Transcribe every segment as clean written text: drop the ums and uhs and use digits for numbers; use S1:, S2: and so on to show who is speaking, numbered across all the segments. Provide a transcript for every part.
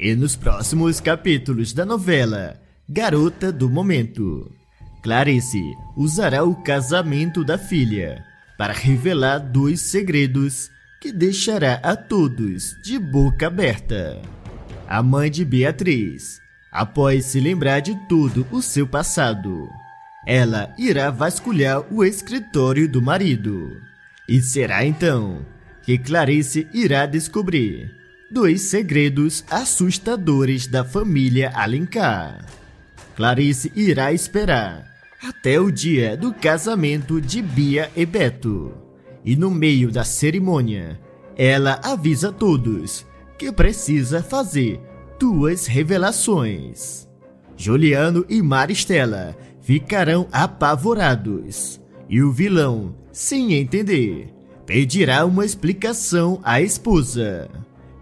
S1: E nos próximos capítulos da novela Garota do Momento, Clarice usará o casamento da filha para revelar 2 segredos que deixará a todos de boca aberta. A mãe de Beatriz, após se lembrar de todo o seu passado, ela irá vasculhar o escritório do marido. E será então que Clarice irá descobrir 2 segredos assustadores da família Alencar. Clarice irá esperar até o dia do casamento de Bia e Beto. E no meio da cerimônia, ela avisa todos que precisa fazer 2 revelações. Juliano e Maristela ficarão apavorados. E o vilão, sem entender, pedirá uma explicação à esposa.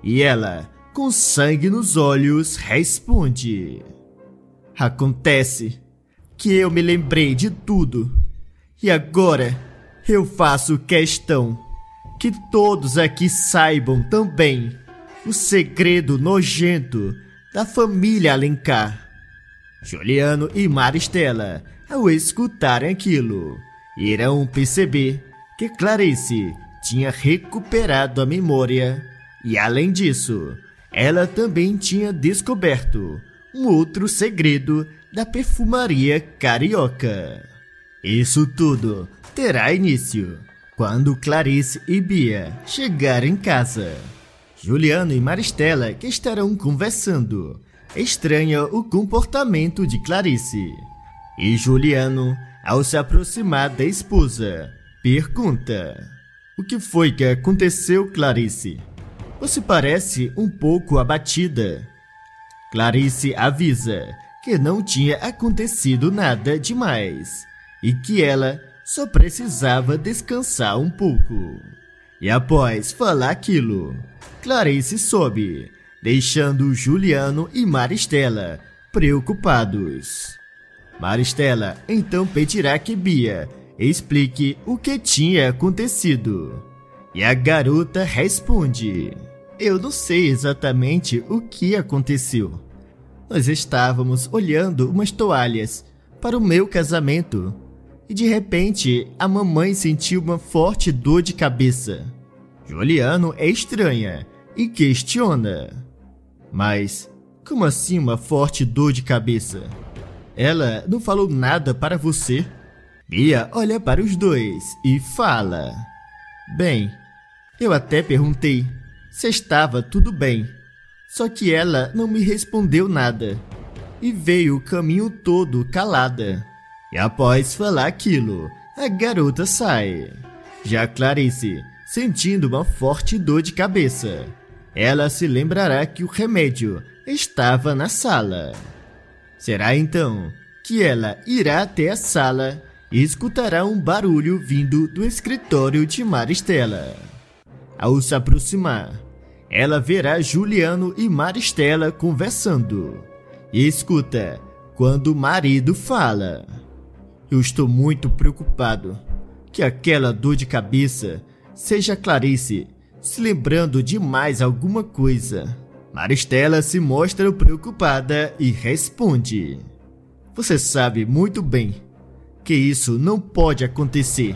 S1: E ela, com sangue nos olhos, responde: acontece que eu me lembrei de tudo. E agora eu faço questão que todos aqui saibam também o segredo nojento da família Alencar. Juliano e Maristela, ao escutarem aquilo, irão perceber que Clarice tinha recuperado a memória e, além disso, ela também tinha descoberto um outro segredo da perfumaria carioca. Isso tudo terá início quando Clarice e Bia chegarem em casa. Juliano e Maristela, que estarão conversando, estranham o comportamento de Clarice. E Juliano, ao se aproximar da esposa, pergunta: o que foi que aconteceu, Clarice? Você parece um pouco abatida. Clarice avisa que não tinha acontecido nada demais e que ela só precisava descansar um pouco. E após falar aquilo, Clarice sobe, deixando Juliano e Maristela preocupados. Maristela então pedirá que Bia explique o que tinha acontecido. E a garota responde: eu não sei exatamente o que aconteceu. Nós estávamos olhando umas toalhas para o meu casamento e de repente a mamãe sentiu uma forte dor de cabeça. Juliano é estranha e questiona: mas como assim uma forte dor de cabeça? Ela não falou nada para você? Bia olha para os dois e fala: bem, eu até perguntei se estava tudo bem, só que ela não me respondeu nada e veio o caminho todo calada. E após falar aquilo, a garota sai. Já Clarice, sentindo uma forte dor de cabeça, ela se lembrará que o remédio estava na sala. Será então que ela irá até a sala e escutará um barulho vindo do escritório de Maristela. Ao se aproximar, ela verá Juliano e Maristela conversando e escuta quando o marido fala: eu estou muito preocupado que aquela dor de cabeça seja Clarice se lembrando de mais alguma coisa. Maristela se mostra preocupada e responde: você sabe muito bem que isso não pode acontecer.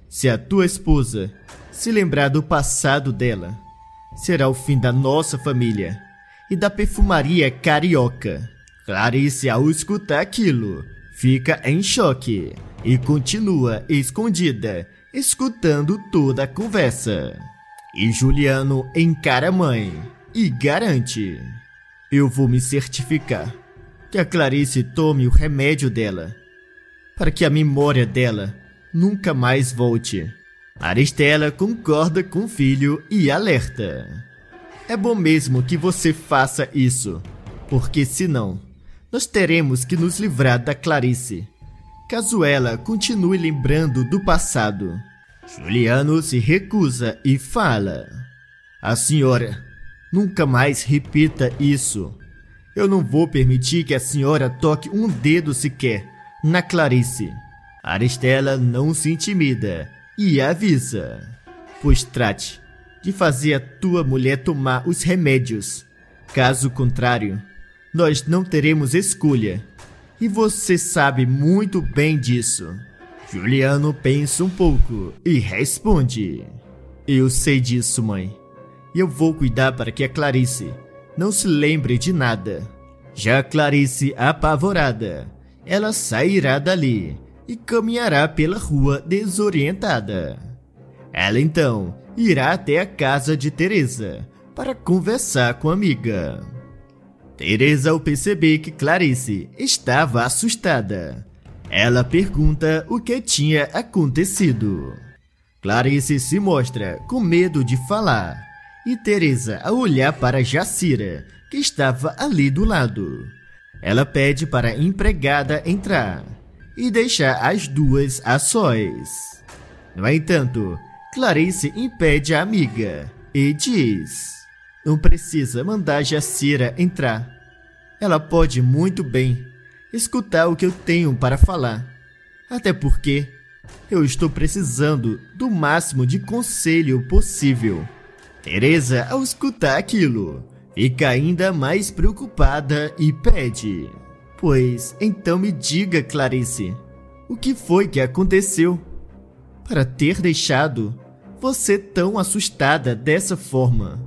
S1: Se a tua esposa se lembrar do passado dela, será o fim da nossa família e da perfumaria carioca. Clarice, ao escutar aquilo, fica em choque e continua escondida, escutando toda a conversa. E Juliano encara a mãe e garante: eu vou me certificar que a Clarice tome o remédio dela, para que a memória dela nunca mais volte. Maristela concorda com o filho e alerta: é bom mesmo que você faça isso, porque senão nós teremos que nos livrar da Clarice, caso ela continue lembrando do passado. Juliano se recusa e fala: a senhora nunca mais repita isso. Eu não vou permitir que a senhora toque um dedo sequer na Clarice. Maristela não se intimida e avisa: pois trate de fazer a tua mulher tomar os remédios, Caso contrário, nós não teremos escolha. E você sabe muito bem disso. Juliano pensa um pouco e responde: eu sei disso, mãe. E eu vou cuidar para que a Clarice não se lembre de nada. Já Clarice, apavorada, ela sairá dali e caminhará pela rua desorientada. Ela então irá até a casa de Teresa para conversar com a amiga. Teresa, ao perceber que Clarice estava assustada, ela pergunta o que tinha acontecido. Clarice se mostra com medo de falar e Teresa, ao olhar para Jacira, que estava ali do lado, ela pede para a empregada entrar e deixar as duas a sós. No entanto, Clarice impede a amiga e diz: não precisa mandar Jacira entrar. Ela pode muito bem escutar o que eu tenho para falar. Até porque eu estou precisando do máximo de conselho possível. Teresa, ao escutar aquilo, fica ainda mais preocupada e pede: pois então me diga, Clarice, o que foi que aconteceu para ter deixado você tão assustada dessa forma?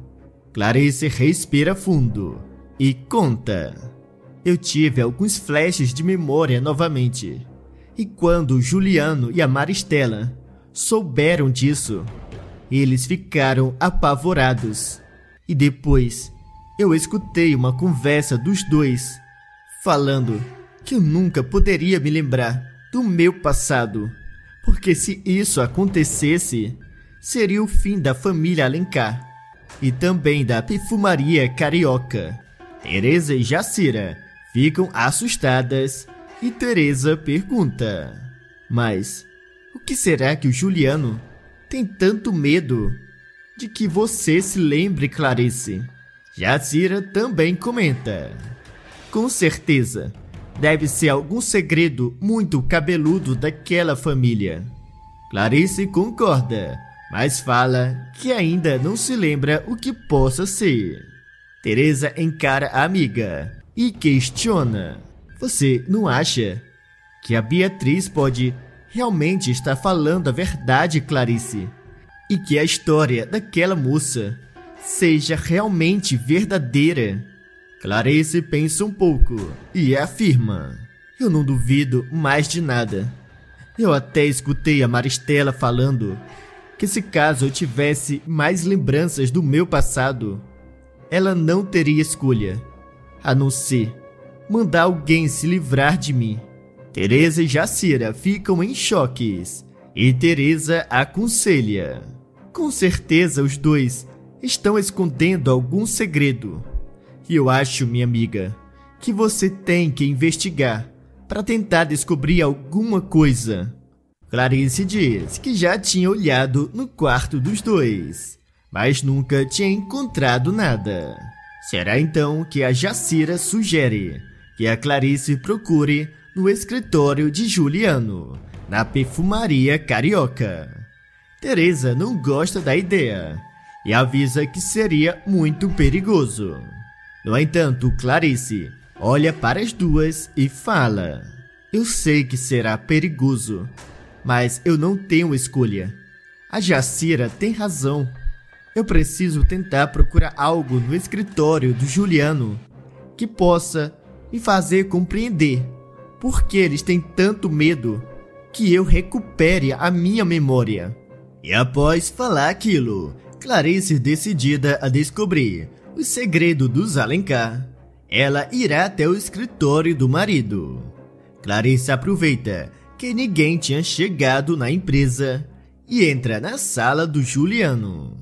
S1: Clarice respira fundo e conta: eu tive alguns flashes de memória novamente. E quando Juliano e a Maristela souberam disso, eles ficaram apavorados. E depois eu escutei uma conversa dos dois, falando que eu nunca poderia me lembrar do meu passado, porque se isso acontecesse, seria o fim da família Alencar e também da perfumaria carioca. Teresa e Jacira ficam assustadas e Teresa pergunta: mas o que será que o Juliano tem tanto medo de que você se lembre, Clarice? Jacira também comenta: com certeza, deve ser algum segredo muito cabeludo daquela família. Clarice concorda, mas fala que ainda não se lembra o que possa ser. Teresa encara a amiga e questiona: você não acha que a Beatriz pode realmente estar falando a verdade, Clarice? E que a história daquela moça seja realmente verdadeira? Clarice pensa um pouco e afirma: eu não duvido mais de nada. Eu até escutei a Maristela falando que se caso eu tivesse mais lembranças do meu passado, ela não teria escolha, a não ser mandar alguém se livrar de mim. Teresa e Jacira ficam em choques e Teresa aconselha: com certeza os dois estão escondendo algum segredo. E eu acho, minha amiga, que você tem que investigar para tentar descobrir alguma coisa. Clarice diz que já tinha olhado no quarto dos dois, mas nunca tinha encontrado nada. Será então que a Jacira sugere que a Clarice procure no escritório de Juliano, na perfumaria carioca. Teresa não gosta da ideia e avisa que seria muito perigoso. No entanto, Clarice olha para as duas e fala: eu sei que será perigoso, mas eu não tenho escolha. A Jacira tem razão. Eu preciso tentar procurar algo no escritório do Juliano que possa me fazer compreender por que eles têm tanto medo que eu recupere a minha memória. E após falar aquilo, Clarice, decidida a descobrir o segredo dos Alencar, ela irá até o escritório do marido. Clarice aproveita que ninguém tinha chegado na empresa e entra na sala do Juliano.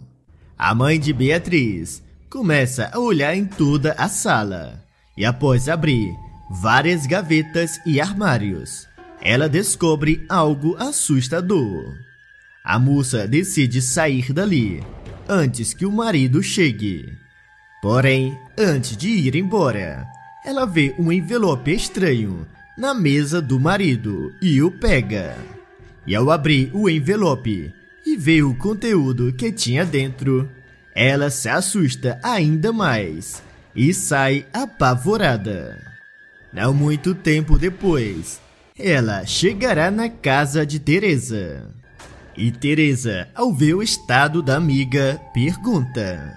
S1: A mãe de Beatriz começa a olhar em toda a sala e, após abrir várias gavetas e armários, ela descobre algo assustador. A moça decide sair dali antes que o marido chegue. Porém, antes de ir embora, ela vê um envelope estranho na mesa do marido e o pega. E ao abrir o envelope e ver o conteúdo que tinha dentro, ela se assusta ainda mais e sai apavorada. Não muito tempo depois, ela chegará na casa de Teresa. E Teresa, ao ver o estado da amiga, pergunta: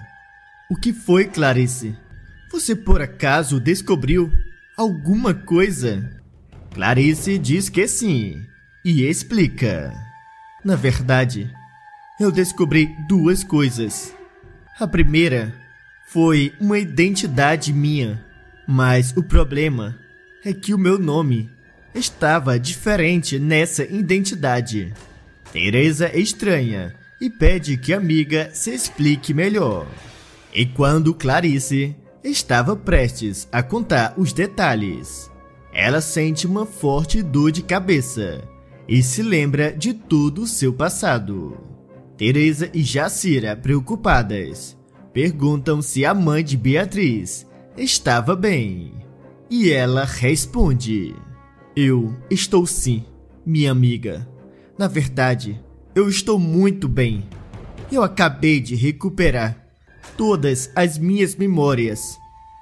S1: "O que foi, Clarice? Você por acaso descobriu alguma coisa?" Clarice diz que sim e explica: "Na verdade, eu descobri duas coisas. A primeira foi uma identidade minha, mas o problema é que o meu nome estava diferente nessa identidade." Teresa estranha e pede que a amiga se explique melhor. E quando Clarice estava prestes a contar os detalhes, ela sente uma forte dor de cabeça e se lembra de todo o seu passado. Teresa e Jacira, preocupadas, perguntam se a mãe de Beatriz estava bem. E ela responde: "Eu estou sim, minha amiga. Na verdade, eu estou muito bem. Eu acabei de recuperar todas as minhas memórias.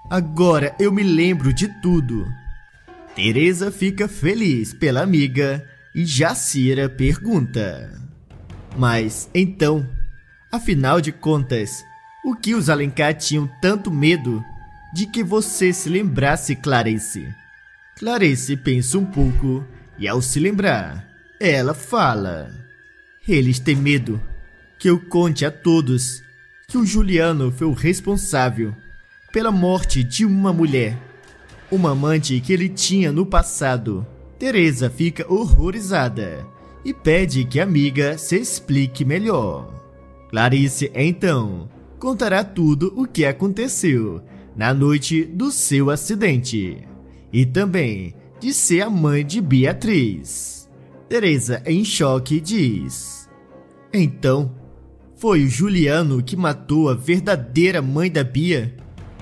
S1: Agora eu me lembro de tudo." Teresa fica feliz pela amiga e Jacira pergunta: "Mas então, afinal de contas, o que os Alencar tinham tanto medo de que você se lembrasse, Clarice?" Clarice pensa um pouco e, ao se lembrar, ela fala: "Eles têm medo que eu conte a todos que o Juliano foi o responsável pela morte de uma mulher, uma amante que ele tinha no passado." Teresa fica horrorizada e pede que a amiga se explique melhor. Clarice, então, contará tudo o que aconteceu na noite do seu acidente e também de ser a mãe de Beatriz. Teresa, em choque, diz: "Então, foi o Juliano que matou a verdadeira mãe da Bia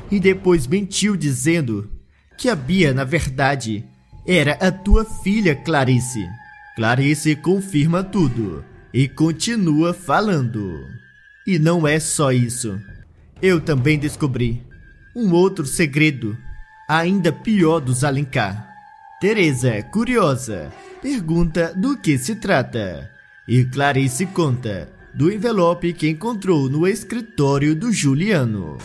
S1: e depois mentiu dizendo que a Bia, na verdade, era a tua filha, Clarice." Clarice confirma tudo e continua falando: "E não é só isso. Eu também descobri um outro segredo, ainda pior, dos Alencar." Teresa, curiosa, pergunta do que se trata e Clarice conta do envelope que encontrou no escritório do Juliano.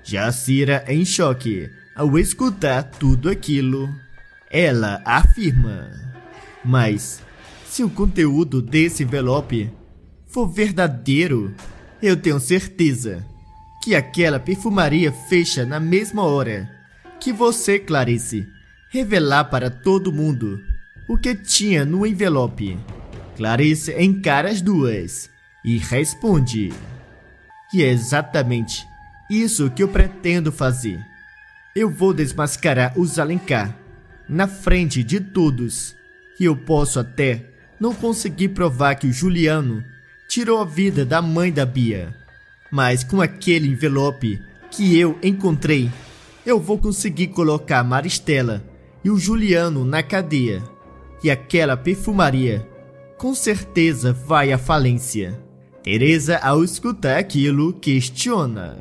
S1: Jacira, em choque ao escutar tudo aquilo, ela afirma: "Mas se o conteúdo desse envelope for verdadeiro, eu tenho certeza que aquela perfumaria fecha na mesma hora que você, Clarice, revelar para todo mundo o que tinha no envelope." Clarice encara as duas e responde: "E é exatamente isso que eu pretendo fazer. Eu vou desmascarar os Alencar na frente de todos, e eu posso até não conseguir provar que o Juliano tirou a vida da mãe da Bia, mas com aquele envelope que eu encontrei, eu vou conseguir colocar Maristela e o Juliano na cadeia, e aquela perfumaria com certeza vai à falência." Teresa, ao escutar aquilo, questiona: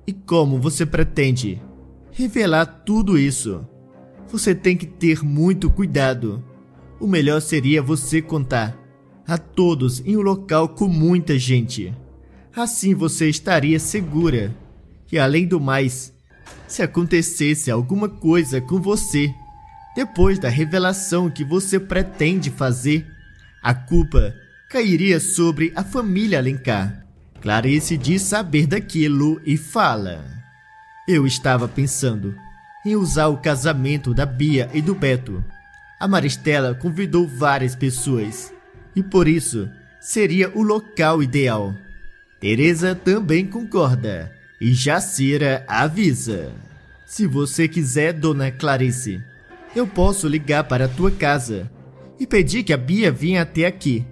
S1: "E como você pretende revelar tudo isso? Você tem que ter muito cuidado. O melhor seria você contar a todos em um local com muita gente. Assim você estaria segura. E além do mais, se acontecesse alguma coisa com você depois da revelação que você pretende fazer, a culpa cairia sobre a família Alencar." Clarice diz saber daquilo e fala: "Eu estava pensando em usar o casamento da Bia e do Beto. A Maristela convidou várias pessoas e por isso seria o local ideal." Teresa também concorda e Jacira avisa: "Se você quiser, dona Clarice, eu posso ligar para a tua casa e pedir que a Bia venha até aqui.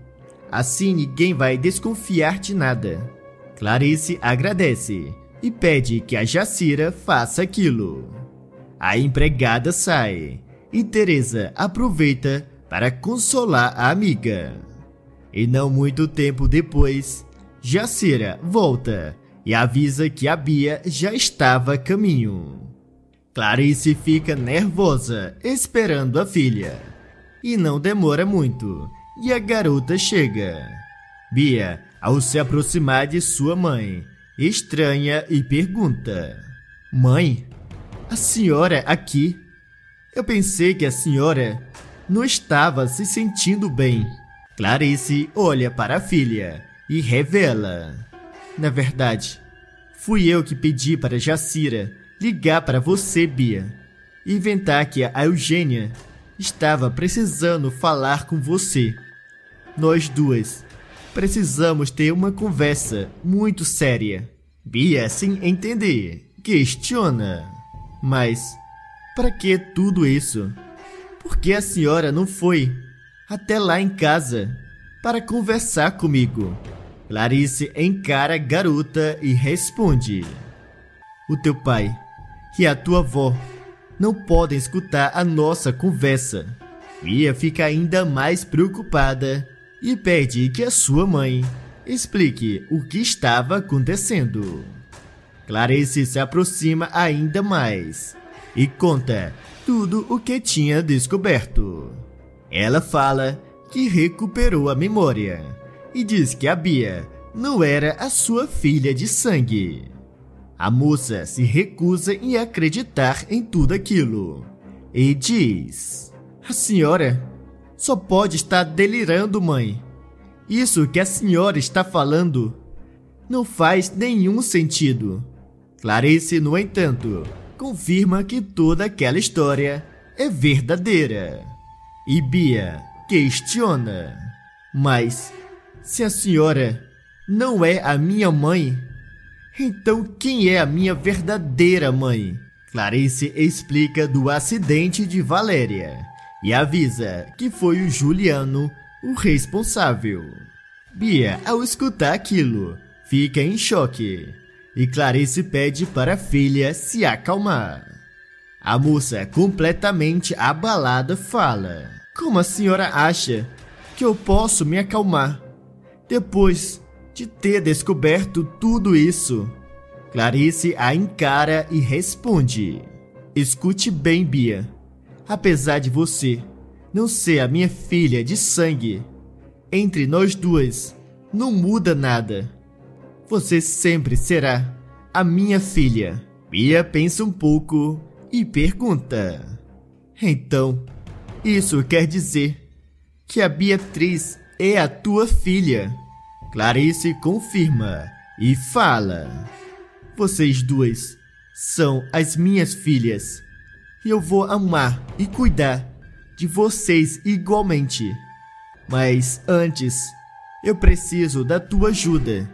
S1: Assim ninguém vai desconfiar de nada." Clarice agradece e pede que a Jacira faça aquilo. A empregada sai e Teresa aproveita para consolar a amiga. E não muito tempo depois, Jacira volta e avisa que a Bia já estava a caminho. Clarice fica nervosa, esperando a filha. E não demora muito, e a garota chega. Bia, ao se aproximar de sua mãe, estranha e pergunta: Mãe, a senhora aqui? Eu pensei que a senhora não estava se sentindo bem. Clarice olha para a filha e revela: Na verdade, fui eu que pedi para Jacira ligar para você, Bia, e inventar que a Eugênia estava precisando falar com você. Nós duas precisamos ter uma conversa muito séria. Bia, sem entender, questiona: Mas para que tudo isso? Por que a senhora não foi até lá em casa para conversar comigo? Clarice encara a garota e responde: O teu pai e a tua avó não podem escutar a nossa conversa. Bia fica ainda mais preocupada e pede que a sua mãe explique o que estava acontecendo. Clarice se aproxima ainda mais e conta tudo o que tinha descoberto. Ela fala que recuperou a memória e diz que a Bia não era a sua filha de sangue. A moça se recusa em acreditar em tudo aquilo e diz: A senhora só pode estar delirando, mãe. Isso que a senhora está falando não faz nenhum sentido. Clarice, no entanto, confirma que toda aquela história é verdadeira. E Bia questiona: Mas se a senhora não é a minha mãe, então quem é a minha verdadeira mãe? Clarice explica do acidente de Valéria e avisa que foi o Juliano o responsável. Bia, ao escutar aquilo, fica em choque e Clarice pede para a filha se acalmar. A moça, completamente abalada, fala: Como a senhora acha que eu posso me acalmar depois de ter descoberto tudo isso? Clarice a encara e responde: Escute bem, Bia. Apesar de você não ser a minha filha de sangue, entre nós duas não muda nada. Você sempre será a minha filha. Bia pensa um pouco e pergunta: Então, isso quer dizer que a Beatriz é a tua filha? Clarice confirma e fala: Vocês duas são as minhas filhas e eu vou amar e cuidar de vocês igualmente. Mas antes, eu preciso da tua ajuda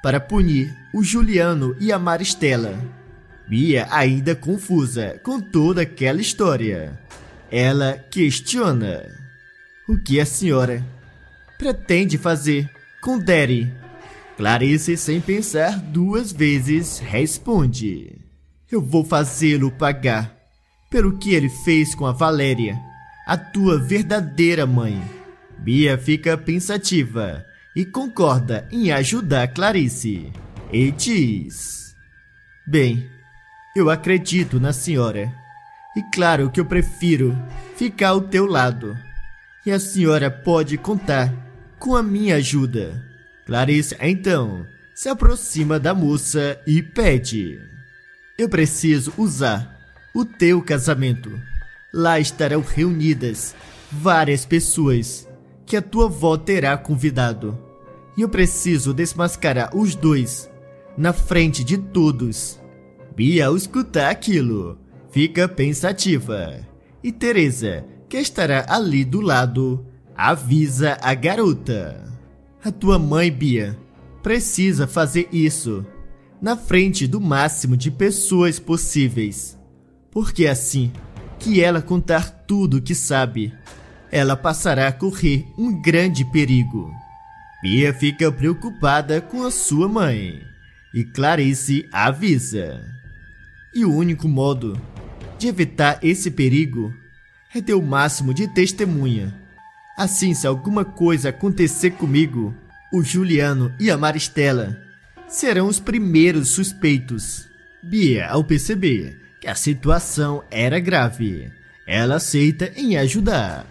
S1: para punir o Juliano e a Maristela. Bia, ainda confusa com toda aquela história, ela questiona: O que a senhora pretende fazer com Derry? Clarice, sem pensar duas vezes, responde: Eu vou fazê-lo pagar pelo que ele fez com a Valéria, a tua verdadeira mãe. Bia fica pensativa e concorda em ajudar Clarice e diz: Bem, eu acredito na senhora e claro que eu prefiro ficar ao teu lado e a senhora pode contar com a minha ajuda. Clarice então se aproxima da moça e pede: Eu preciso usar o teu casamento. Lá estarão reunidas várias pessoas que a tua avó terá convidado. E eu preciso desmascarar os dois na frente de todos. Bia, ao escutar aquilo, fica pensativa. E Teresa, que estará ali do lado, avisa a garota: A tua mãe, Bia, precisa fazer isso na frente do máximo de pessoas possíveis. Porque assim que ela contar tudo o que sabe, ela passará a correr um grande perigo. Bia fica preocupada com a sua mãe e Clarice avisa: E o único modo de evitar esse perigo é ter o máximo de testemunha. Assim, se alguma coisa acontecer comigo, o Juliano e a Maristela serão os primeiros suspeitos. Bia, ao perceber que a situação era grave, ela aceita em ajudar.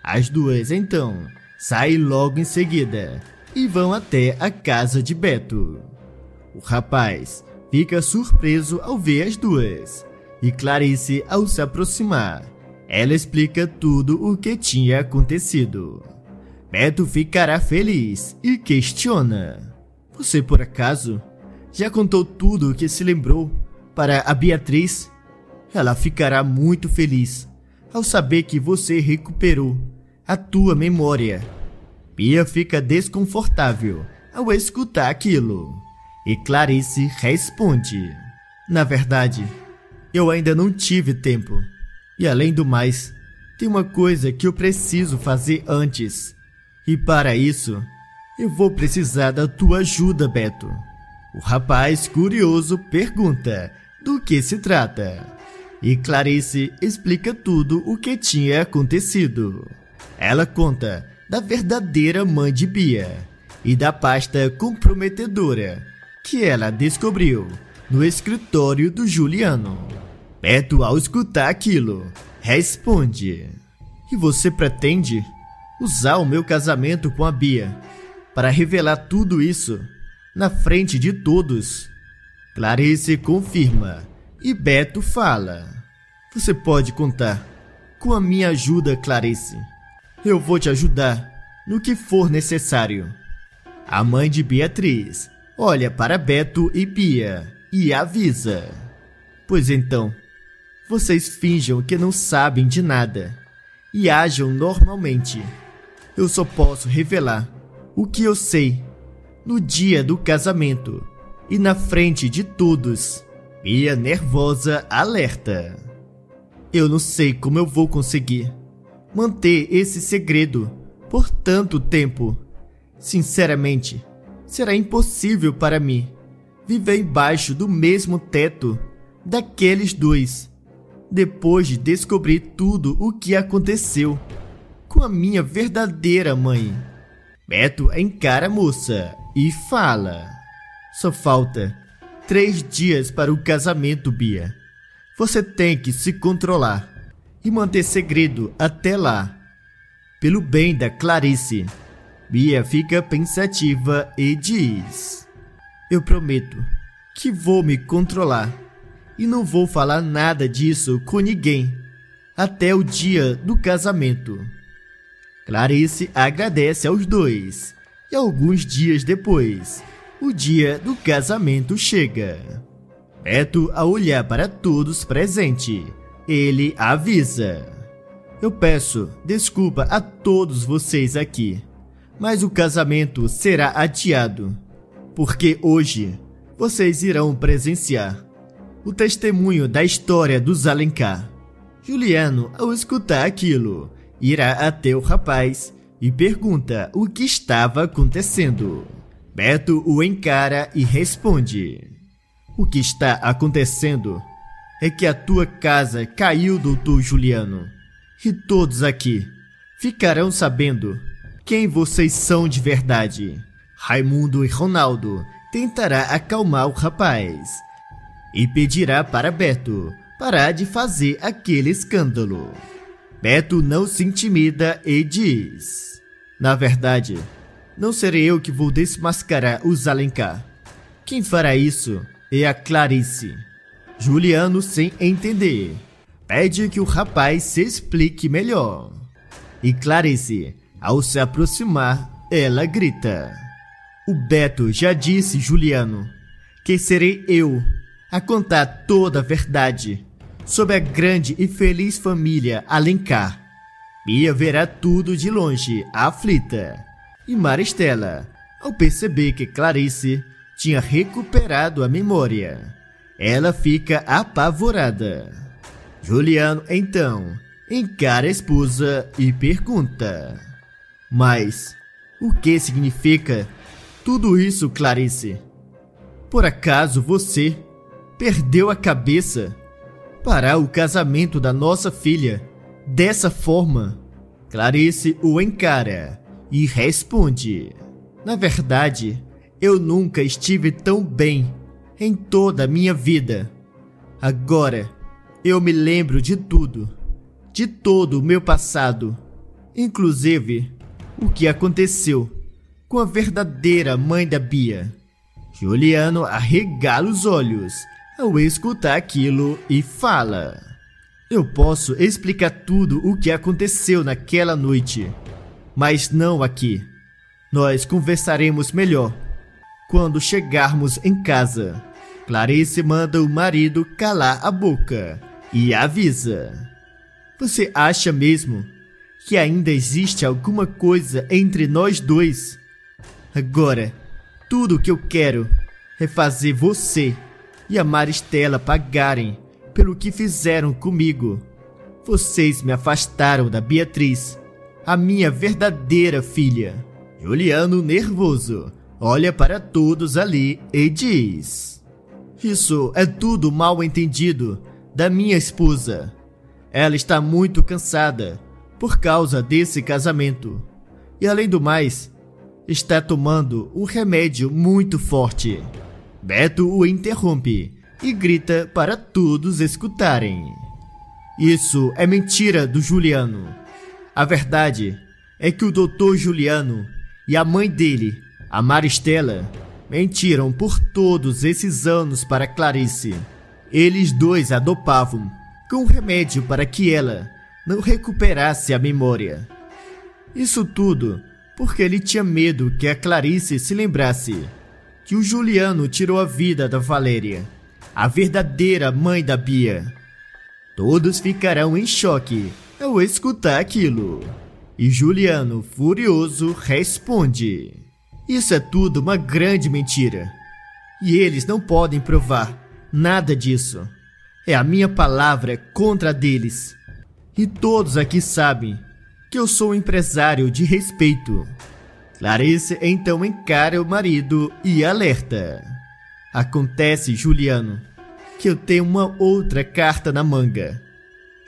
S1: As duas, então, saem logo em seguida e vão até a casa de Beto. O rapaz fica surpreso ao ver as duas e Clarice, ao se aproximar, ela explica tudo o que tinha acontecido. Beto ficará feliz e questiona: você por acaso já contou tudo o que se lembrou para a Beatriz? Ela ficará muito feliz ao saber que você recuperou a tua memória. Bia fica desconfortável ao escutar aquilo e Clarice responde: na verdade, eu ainda não tive tempo. E além do mais, tem uma coisa que eu preciso fazer antes. E para isso, eu vou precisar da tua ajuda, Beto. O rapaz, curioso, pergunta do que se trata. E Clarice explica tudo o que tinha acontecido. Ela conta da verdadeira mãe de Bia e da pasta comprometedora que ela descobriu no escritório do Juliano. Beto, ao escutar aquilo, responde: e você pretende usar o meu casamento com a Bia para revelar tudo isso na frente de todos? Clarice confirma e Beto fala: você pode contar com a minha ajuda, Clarice. Eu vou te ajudar no que for necessário. A mãe de Beatriz olha para Beto e Bia e avisa: pois então, vocês finjam que não sabem de nada e ajam normalmente. Eu só posso revelar o que eu sei no dia do casamento e na frente de todos. Bia, nervosa, alerta: eu não sei como eu vou conseguir manter esse segredo por tanto tempo. Sinceramente, será impossível para mim viver embaixo do mesmo teto daqueles dois, depois de descobrir tudo o que aconteceu com a minha verdadeira mãe. Beto encara a moça e fala: só falta 3 dias para o casamento, Bia. Você tem que se controlar e manter segredo até lá, pelo bem da Clarice. Bia fica pensativa e diz: eu prometo que vou me controlar e não vou falar nada disso com ninguém até o dia do casamento. Clarice agradece aos dois e alguns dias depois, o dia do casamento chega. Beto, ao olhar para todos presentes, ele avisa: eu peço desculpa a todos vocês aqui, mas o casamento será adiado, porque hoje vocês irão presenciar o testemunho da história dos Alencar. Juliano, ao escutar aquilo, irá até o rapaz e pergunta o que estava acontecendo. Beto o encara e responde: o que está acontecendo é que a tua casa caiu, doutor Juliano, e todos aqui ficarão sabendo quem vocês são de verdade. Raimundo e Ronaldo tentará acalmar o rapaz e pedirá para Beto parar de fazer aquele escândalo. Beto não se intimida e diz: na verdade, não serei eu que vou desmascarar os Alencar. Quem fará isso é a Clarice. Juliano, sem entender, pede que o rapaz se explique melhor. E Clarice, ao se aproximar, ela grita: o Beto já disse, Juliano, que serei eu a contar toda a verdade sobre a grande e feliz família Alencar. Bia verá tudo de longe, aflita. E Maristela, ao perceber que Clarice tinha recuperado a memória, ela fica apavorada. Juliano, então, encara a esposa e pergunta: mas o que significa tudo isso, Clarice? Por acaso você perdeu a cabeça para o casamento da nossa filha dessa forma? Clarice o encara e responde: na verdade, Eu nunca estive tão bem em toda a minha vida. Agora, eu me lembro de tudo, de todo o meu passado, inclusive o que aconteceu com a verdadeira mãe da Bia. Juliano arregala os olhos ao escutar aquilo e fala: eu posso explicar tudo o que aconteceu naquela noite, mas não aqui. Nós conversaremos melhor quando chegarmos em casa. Clarice manda o marido calar a boca e avisa: você acha mesmo que ainda existe alguma coisa entre nós dois? Agora, tudo o que eu quero é fazer você e a Maristela pagarem pelo que fizeram comigo. Vocês me afastaram da Beatriz, a minha verdadeira filha. Juliano, nervoso, olha para todos ali e diz: isso é tudo mal entendido da minha esposa. Ela está muito cansada por causa desse casamento. E além do mais, está tomando um remédio muito forte. Beto o interrompe e grita para todos escutarem: isso é mentira do Juliano. A verdade é que o Dr. Juliano e a mãe dele, a Maristela, mentiram por todos esses anos para Clarice. Eles dois a dopavam com remédio para que ela não recuperasse a memória. Isso tudo porque ele tinha medo que a Clarice se lembrasse que o Juliano tirou a vida da Valéria, a verdadeira mãe da Bia. Todos ficarão em choque ao escutar aquilo. E Juliano, furioso, responde: isso é tudo uma grande mentira. E eles não podem provar nada disso. É a minha palavra contra a deles. E todos aqui sabem que eu sou um empresário de respeito. Clarice então encara o marido e alerta: acontece, Juliano, que eu tenho uma outra carta na manga.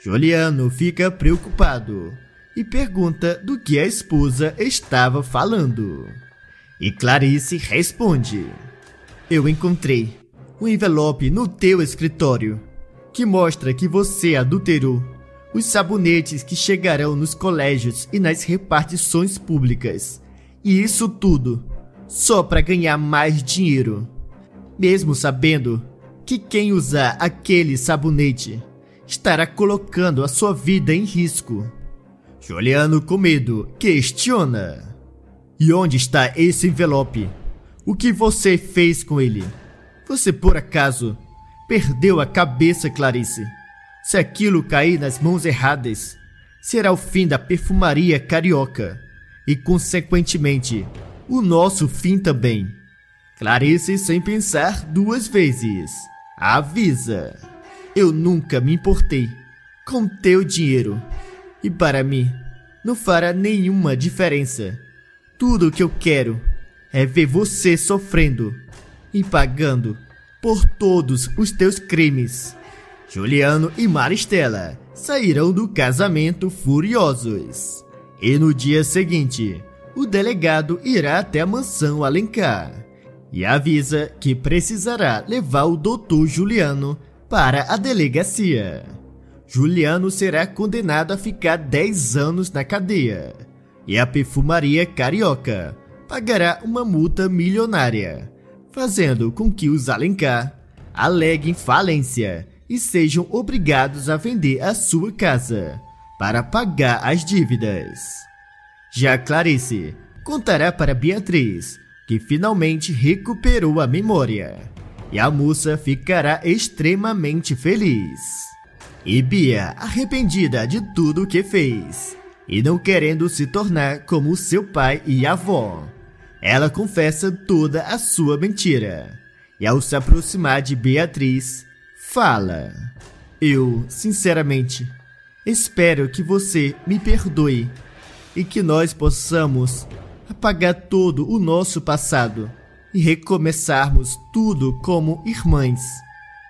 S1: Juliano fica preocupado e pergunta do que a esposa estava falando. E Clarice responde: eu encontrei um envelope no teu escritório que mostra que você adulterou os sabonetes que chegarão nos colégios e nas repartições públicas. E isso tudo só para ganhar mais dinheiro, mesmo sabendo que quem usar aquele sabonete estará colocando a sua vida em risco. Juliano, com medo, questiona: e onde está esse envelope? O que você fez com ele? Você por acaso perdeu a cabeça, Clarice? Se aquilo cair nas mãos erradas, será o fim da perfumaria carioca e, consequentemente, o nosso fim também. Clarice, sem pensar duas vezes, avisa: eu nunca me importei com teu dinheiro e para mim não fará nenhuma diferença. Tudo o que eu quero é ver você sofrendo e pagando por todos os teus crimes. Juliano e Maristela saíram do casamento furiosos. E no dia seguinte, o delegado irá até a mansão Alencar e avisa que precisará levar o Dr. Juliano para a delegacia. Juliano será condenado a ficar 10 anos na cadeia e a perfumaria carioca pagará uma multa milionária, fazendo com que os Alencar aleguem falência e sejam obrigados a vender a sua casa para pagar as dívidas. Já Clarice contará para Beatriz que finalmente recuperou a memória e a moça ficará extremamente feliz. E Bia, arrependida de tudo o que fez e não querendo se tornar como seu pai e avó, ela confessa toda a sua mentira e, ao se aproximar de Beatriz, fala: eu, sinceramente, espero que você me perdoe e que nós possamos apagar todo o nosso passado e recomeçarmos tudo como irmãs.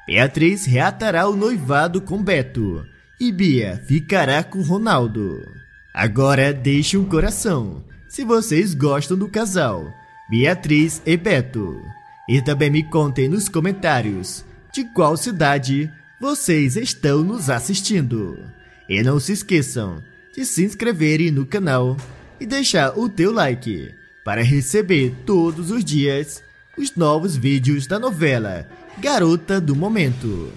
S1: Beatriz reatará o noivado com Beto e Bia ficará com Ronaldo. Agora deixe um coração se vocês gostam do casal Beatriz e Beto. E também me contem nos comentários de qual cidade vocês estão nos assistindo. E não se esqueçam de se inscreverem no canal e deixar o teu like para receber todos os dias os novos vídeos da novela Garota do Momento.